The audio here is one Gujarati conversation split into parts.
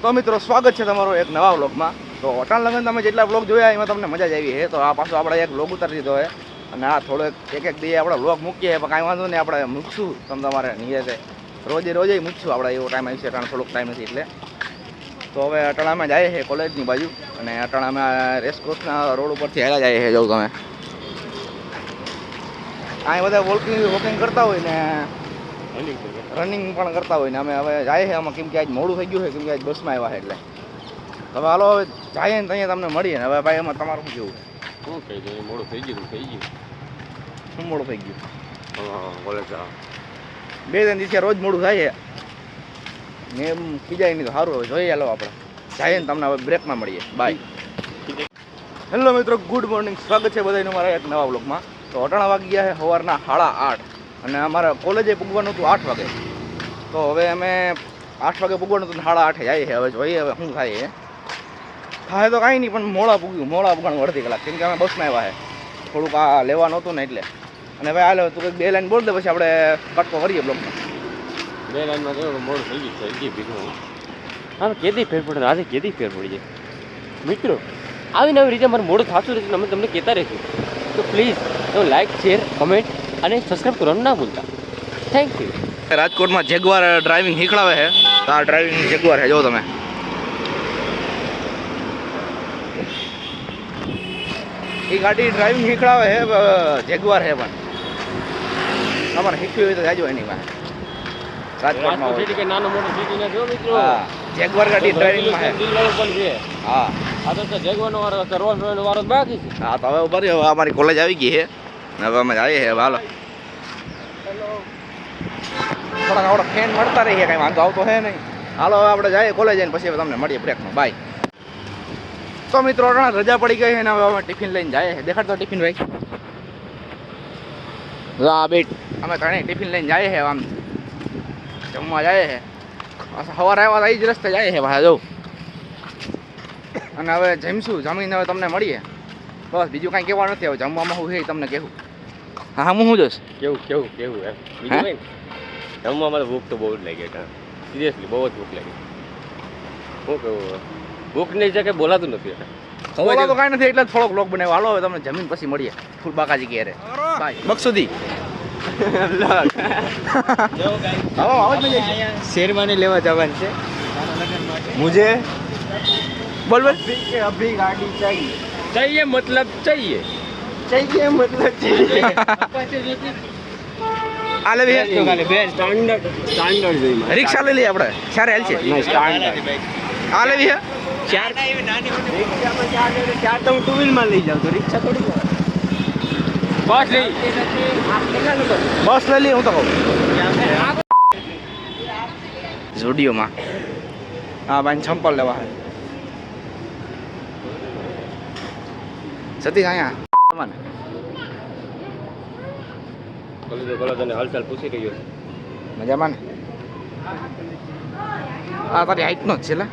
તો મિત્રો સ્વાગત છે તમારો એક નવા વ્લોગમાં. તો અટાણ લગન તમે જેટલા વ્લોગ જોયા એમાં તમને મજા જ આવી છે. તો આ પાછો આપણે એક વ્લોગ ઉતારી દીધો છે અને આ થોડો એક દી આપણે વ્લોગ મૂકીએ પણ કાંઈ વાંધો નહીં, આપણે મૂકશું તમારે નિયતે રોજે મૂકશું આપણે. એવો ટાઈમ આવી છે, અટાણ થોડોક ટાઈમ નથી એટલે. તો હવે અટાણામાં જાય છે કોલેજની બાજુ અને અટાણામાં રેસકોર્સના રોડ ઉપરથી હેલા જાય છે. જો તમે અહીં બધા વોકિંગ કરતા હોય ને રનિંગ પણ કરતા હોય ને અમે હવે જાય છે આમાં, કેમ કે આજ મોડું થઈ ગયું છે, કેમ કે આજ બસમાં આવ્યા છે એટલે. હવે હાલો હવે જાય ને ત્યાં તમને મળીએ ને. હવે ભાઈ એમાં તમારું શું કેવું? શું કહી દઉં, મોડું થઈ ગયું. શું મોડું થઈ ગયું? કોલેજ 2-3 દિવસે રોજ મોડું થાય છે ને, એમ ખીજાય નહીં તો સારું. હવે જોઈએ હાલો આપણે જાય ને તમને હવે બ્રેકમાં મળીએ. બાય. હેલો મિત્રો, ગુડ મોર્નિંગ, સ્વાગત છે બધાનું મારા એક નવા બ્લોગમાં. તો અટાણા વાગી ગયા છે સવારના 8:30 અને અમારે કોલેજે પૂગવાનું હતું 8 વાગે. તો હવે અમે 8 વાગે પૂગવાનું હતું 8:30 જાય છે. હવે જોઈએ હવે શું થાય છે. થાય તો કાંઈ નહીં, પણ મોડા પૂગવાનું અડધી કલાક, કેમ કે અમે બસમાં આવ્યા છે. થોડુંક આ લેવાનું હતું ને એટલે. અને ભાઈ હાલો તું કંઈક 2 લાઈન બોલ દે, પછી આપણે કટકો કરીએ બ્લોગમાં. 2 લાઈનમાં તો મોડું થઈ ગયું છે. ભીગું હા, કેદી ફેર પડે, આજે કેદી ફેર પડી જાય મિત્રો. આવી નવી રીતે મારે મોડું થતું રહેશે, અમે તમને કહેતા રહીશું. તો પ્લીઝ લાઈક, શેર, કમેન્ટ અને સબસ્ક્રાઈબ કરવાનું ના ભૂલતા. Thank you. રાજકોટમાં જેગવાર ડ્રાઇવિંગ શીખડાવે છે. તો આ ડ્રાઇવિંગ જેગવાર છે, જો તમે. એ ગાડી ડ્રાઇવિંગ શીખડાવે છે, જેગવાર છે. પણ તમારે શીખવી હોય તો જાજો એની પાસે. રાજકોટમાં હોય કે નાનો મોટો સિટી ના જો મિત્રો. હા, જેગવાર ગાડી ડ્રાઇવિંગમાં છે. પણ છે. હા, આ તો જેગવાનો વારો રોજ વારો બાકી છે. હા. તો હવે બરી હવે અમારી કોલેજ આવી ગઈ છે ને હવે અમે જઈએ છીએ. હાલો થોડા ફેન મળતા રહીએ, કાંઈ વાંધો આવતો છે નહીં. હાલો હવે આપણે જઈએ કોલેજ જઈને પછી તમને મળીએ બ્રેકમાં. બાય. તો મિત્રો રજા પડી ગઈ છે ને હવે અમે ટિફિન લઈને જઈએ છીએ. દેખાડતો ટિફિન ભાઈ. હા બેટ, અમે ત્રણેય ટિફિન લઈને જઈએ છીએ. આમ જમવા જાય છે. સવારે આવ્યા એ જ રસ્તે જાય છે પાછા જવું. અને હવે જમીને હવે તમને મળીએ. બસ બીજું કાંઈ કહેવાનું નથી. હવે જમવામાં શું છે તમને કહેવું. હા, હું શું જોઈશ કેવું એમ બીજું કઈ જમવામાં તો ભૂખ તો બહુ જ લાગી. સિરિયસલી બહુ જ ભૂખ લાગી. શું કહું, ભૂખ નહીં છે કે બોલાતું નથી. ખબર તો કાંઈ નથી એટલે થોડોક બ્લોગ બનાવ્યો. હાલો હવે તમને જમીન પછી મળીએ ફૂલ બાકાજી ઘેરે. બાય બક્ષુદી. शेरवानी लेवा जवान से मुझे बोल अभी गाड़ी चाहिए चाहिए मतलब चाहिए मतलब चाहिए આ લેવી છે સ્ટાન્ડર્ડ જોઈએ. રિક્ષા લઈ લઈએ આપણે. ચારે હાલ છે. આ લેવી છે. चार तो टू व्हील में ले जाओ तो रिक्शा थोड़ी બસ લઈ બસ લઈ લઈએ. હું તો કહું ઝુડિયોમાં હા ભાઈ ચંપલ લેવા છે. સતીશ અહીંયા કોલેજ અને હાલચાલ પૂછી રહ્યો છે. મજામાં ને? હા, તારી હાઈટનો જ છે લે.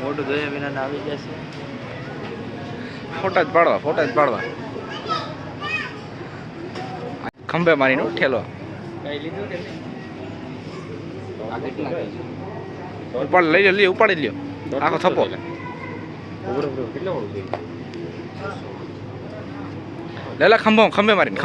મોટું જોયા વિના આવી જશે. ફોટા જ પાડવા. ખંભે મારીને ઉઠેલો. કઈ લીધું કે ઉપાડી લ્યો આખો થપ્પો. કેટલા વાળું છે? લેલા ખંભે મારીને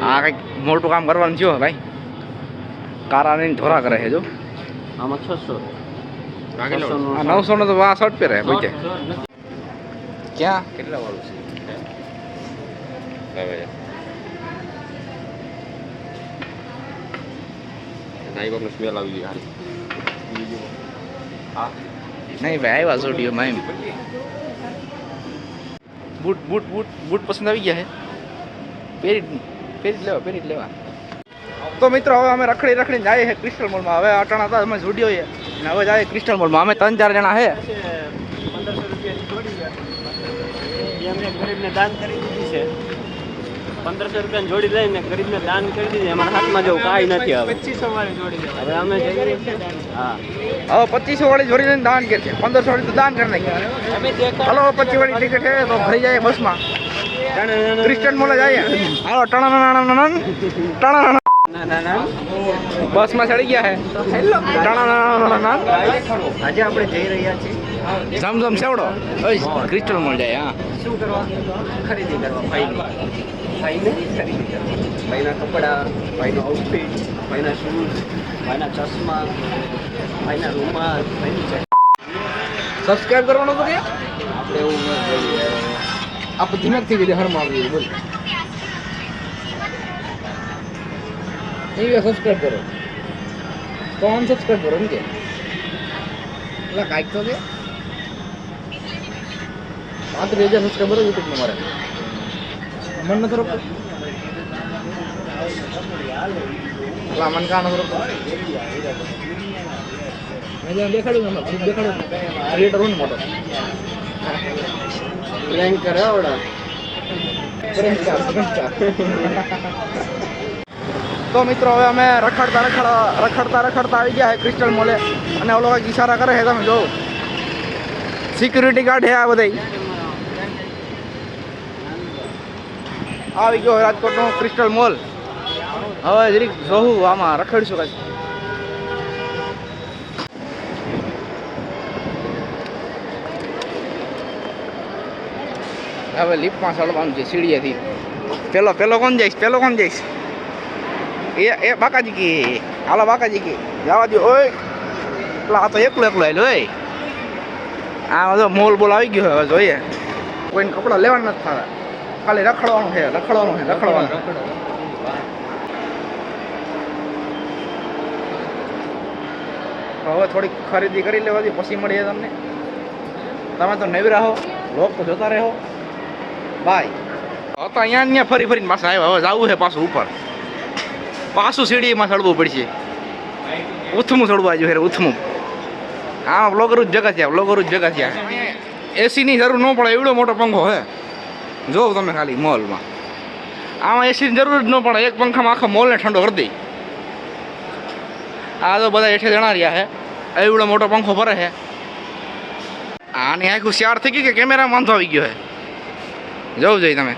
આ કંઈક મોટું કામ કરવાનું થયું ભાઈ. કારા નહીં ધોરા કરે છે જો. આમાં 600. આ 900 નો તો આ શર્ટ પહેરે ભાઈ. ક્યાં કેટલા વાળું છે? નાઈબાપનો સ્મેલ આવી ગઈ હાલ. હા નહીં ભાઈ, આવ્યા ઝુડિયોમાં એમ. બૂટ પસંદ આવી ગયા છે. પેરી લેવા. તો મિત્રો હવે અમે રખડીને જઈએ છીએ ક્રિસ્ટલ મોલમાં. હવે અટાણા હતા અમે ઝુડિયો છે અને હવે જાય ક્રિસ્ટલ મોલમાં. અમે 3-4 જણા છે. 1500 રૂપિયાની થોડી એમને ગરીબને દાન કરી દીધી છે. 1500 રૂપિયાની જોડી લઈને ગરીબને દાન કરી દીધી. અમારા હાથમાં જેવું કાંઈ નથી હવે. 2500 વાળી જોડી દે. હવે અમે જઈએ છીએ. હા હવે 2500 વાળી જોડી લઈને દાન કરશે, 1500 વાળી તો દાન કરી નાખી. અમે દેખા હલો 25 વાળી ટિકિટ છે તો ભરી જાય બસમાં, ક્રિસ્ટિયન મોલે જાય. હાલો ટણા ના બસમાં ચડી ગયા હે. ટણા આજે આપણે જઈ રહ્યા છીએ જમજમ સેવડો ક્રિસ્ટલ મોલ જાય. હા શું કરવા? ખરીદી કરવા ભાઈની ખરીદી કરવા. ભાઈના કપડાં, ભાઈનો આઉટફિટ, ભાઈના શૂઝ, ભાઈના ચશ્મા, ભાઈના રૂમાલ, ભાઈની સબસ્ક્રાઇબ કરવાનો તો કે આપણે એવું ન જોઈએ. આપણે ધીમેકથી કીધે હર મારવી બોલ. એ સબસ્ક્રાઇબ કરો તો અનસબસ્ક્રાઇબ કરો એમ કે એટલે કાંઈક તો કે 35,000 સબસ્ક્રાઈબર યુટ્યુબમાં મારે મન નથી રોકતો. એટલે મન કા નથી રોકતો. મેં જેમ દેખાડ્યું ને હમણાં દેખાડ્યું ક્રિએટર હોય ને મોટો પ્રેન્ક કરે આવડા. તો મિત્રો હવે અમે રખડતા આવી ગયા હે ક્રિસ્ટલ મોલે. અને ઓલો કંઈક ઈશારા કરે છે તમે જો, સિક્યુરિટી ગાર્ડ છે આ બધા. આવી ગયો રાજકોટનો ક્રિસ્ટલ મોલ. હવે જરીક જોવું આમાં રખડીશું કાંઈ. હવે લિફ્ટમાં ચડવાનું છે સીડીએથી. પેલો કોણ જઈશ? એ બાકાજી કી હાલો બાકાજી કી જવા દો. ઓય એટલે આ તો એકલો આવેલો હોય. આ બધો મોલ બોલ આવી ગયો હવે જોઈએ. કોઈને કપડાં લેવાના નથી થતા, ખાલી રખડવાનું છે. હવે થોડીક ખરીદી કરી લેવાથી પછી મળીએ તમને. તમે તો નવી રહો, લોક તો જોતા રહો. બાય. હવે તો અહીંયા ફરીને પાછા આવ્યા. હવે જવું છે પાછું ઉપર. પાછું સીડીમાં ચડવું પડશે. ઉથમું ચડવું આજુ હેરે ઉથમું. હા બ્લોગર જ જગા છે. એસીની જરૂર ન પડે એવડો મોટો પંખો હે. જોવ તમે ખાલી મોલમાં. આમાં એસીની જરૂર જ ન પડે. એક પંખામાં આખા મોલને ઠંડો કરી દઈ. આ તો બધા હેઠે જણા રહ્યા હે. એવડો મોટો પંખો ભરે છે. આની આખું શિયાળ થઈ ગઈ કે કેમેરા વાંધો આવી ગયો હે. જોવું જોઈએ તમે.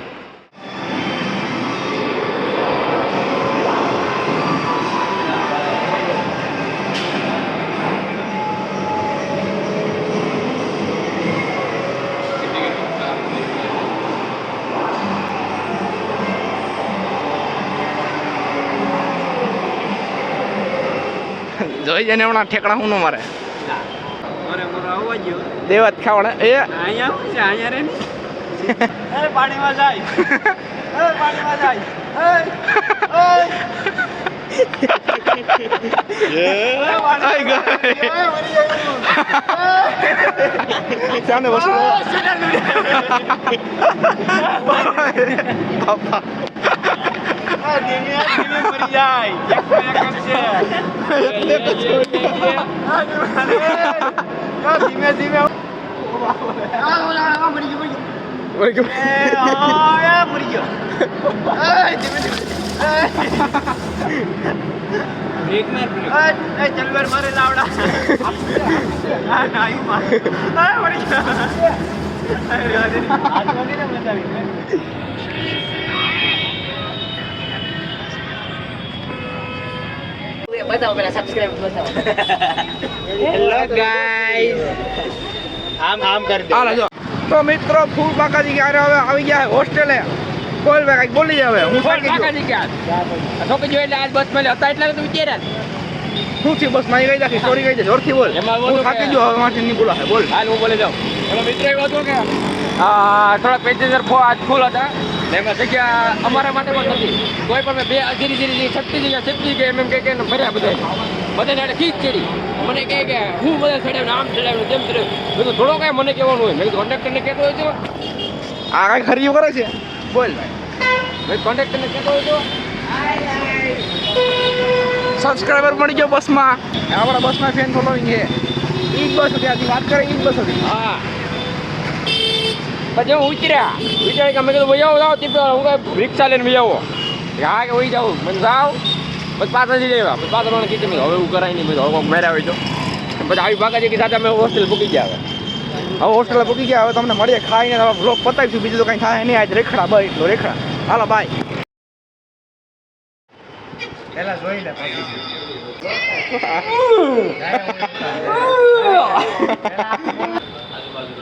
જોઈ જઈને હમણાં ઠેકડા હું ન મારે. મોરો આવવા ગયો. દેવાત ખાવડે એ અહીંયા રે પાણીમાં જાય. ચાને વસ્તુ બાપા ધીમે મરી જાય. ધીમે મરી ગયો. ચલવાર મારે લાવડા. બતાવો પેલા સબસ્ક્રાઇબ બતાવો. Hello guys. આમ કરી દે. હાલો જો. તો મિત્રો ફૂલ બાકાજી ક્યારે હવે આવી ગયા હોસ્ટેલે. બોલ ભાઈ કાંઈક બોલી જાય હવે. હું થાકી ગયો. એટલે આજ બસ માં હતા એટલે તો વિચાર્યા. શું થયું બસ માં ગઈ રાખી ચોરી ગઈ છે જોરથી બોલ. હું થાકી ગયો હવે માથી નહીં બોલાય બોલ. હાલ હું બોલી જાઉં. એનો મિત્ર એવો હતો કે થોડા પેસેન્જર આજ ફૂલ હતા. એમાં જગ્યા અમારા માટે પણ નથી. કોઈ પણ બે ધીરે છપતી જગ્યા કે એમ કે ફર્યા બધાને ખીચ ચડી. મને કહે કે હું બધા ચડાવ્યું આમ ચડાવ્યું તેમ ચડાવ્યું. બધું થોડો કાંઈ મને કહેવાનું હોય. મેં કોન્ટ્રાક્ટરને કહેતો હોય તો આ કાંઈ ખરીયું કરે છે બોલ ભાઈ. મેં કોન્ટ્રાક્ટરને કહેતો હોય તો સબસ્ક્રાઈબર મળી ગયો બસમાં. આપણા બસમાં ફેન ફોલોઈંગ છે. ઈ જ બસ હતી આજે વાત કરે ઈ જ બસ હતી. હા પછી હું વિચાર્યા કે અમે કીધું ભાઈ આવો તે હું કાંઈ રિક્ષા લઈને ભાઈ આવો હા કે વહી જાઉં મને જાઓ પછી પાછા જઈ આવ્યા પછી પાછા મને કીધું હવે એવું કરાય નહીં બધું હવે કોઈક મેરા હોય તો પછી આવી બાકાજી કે સાથે અમે હોસ્ટેલ પૂકી ગયા હવે હોસ્ટેલ પૂકી ગયા. હવે તમને મળીએ ખાઈને બ્લોગ પતાવીશું. બીજું તો કંઈ થાય નહીં. આજ રેખડા બસ એટલો રેખડા. હાલો બાય. પેલા જોઈ લે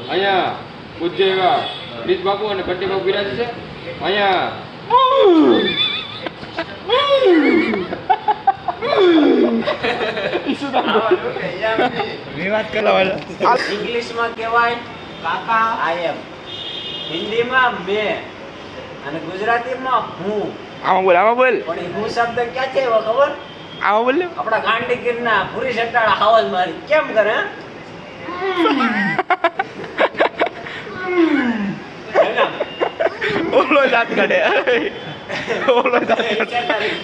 અહીંયા પૂજ્ય એવા પ્રીત બાપુ અને કંટી બાપુ બિરાજ છે અહીંયા વિવાદ કરવા ઇંગ્લિશમાં કહેવાય કાકા આઈ એમ, હિન્દીમાં મેં અને ગુજરાતીમાં હું. આમાં બોલ પણ એ હું શબ્દ ક્યાં છે એવો ખબર? આમાં બોલ આપણા ગાંડીગીરના પૂરી સટ્ટાળા હાવલ મારી કેમ કરે હે? હે ને? ઓલો દાંત કાઢે ઓલો દાંત વિચાર કરી.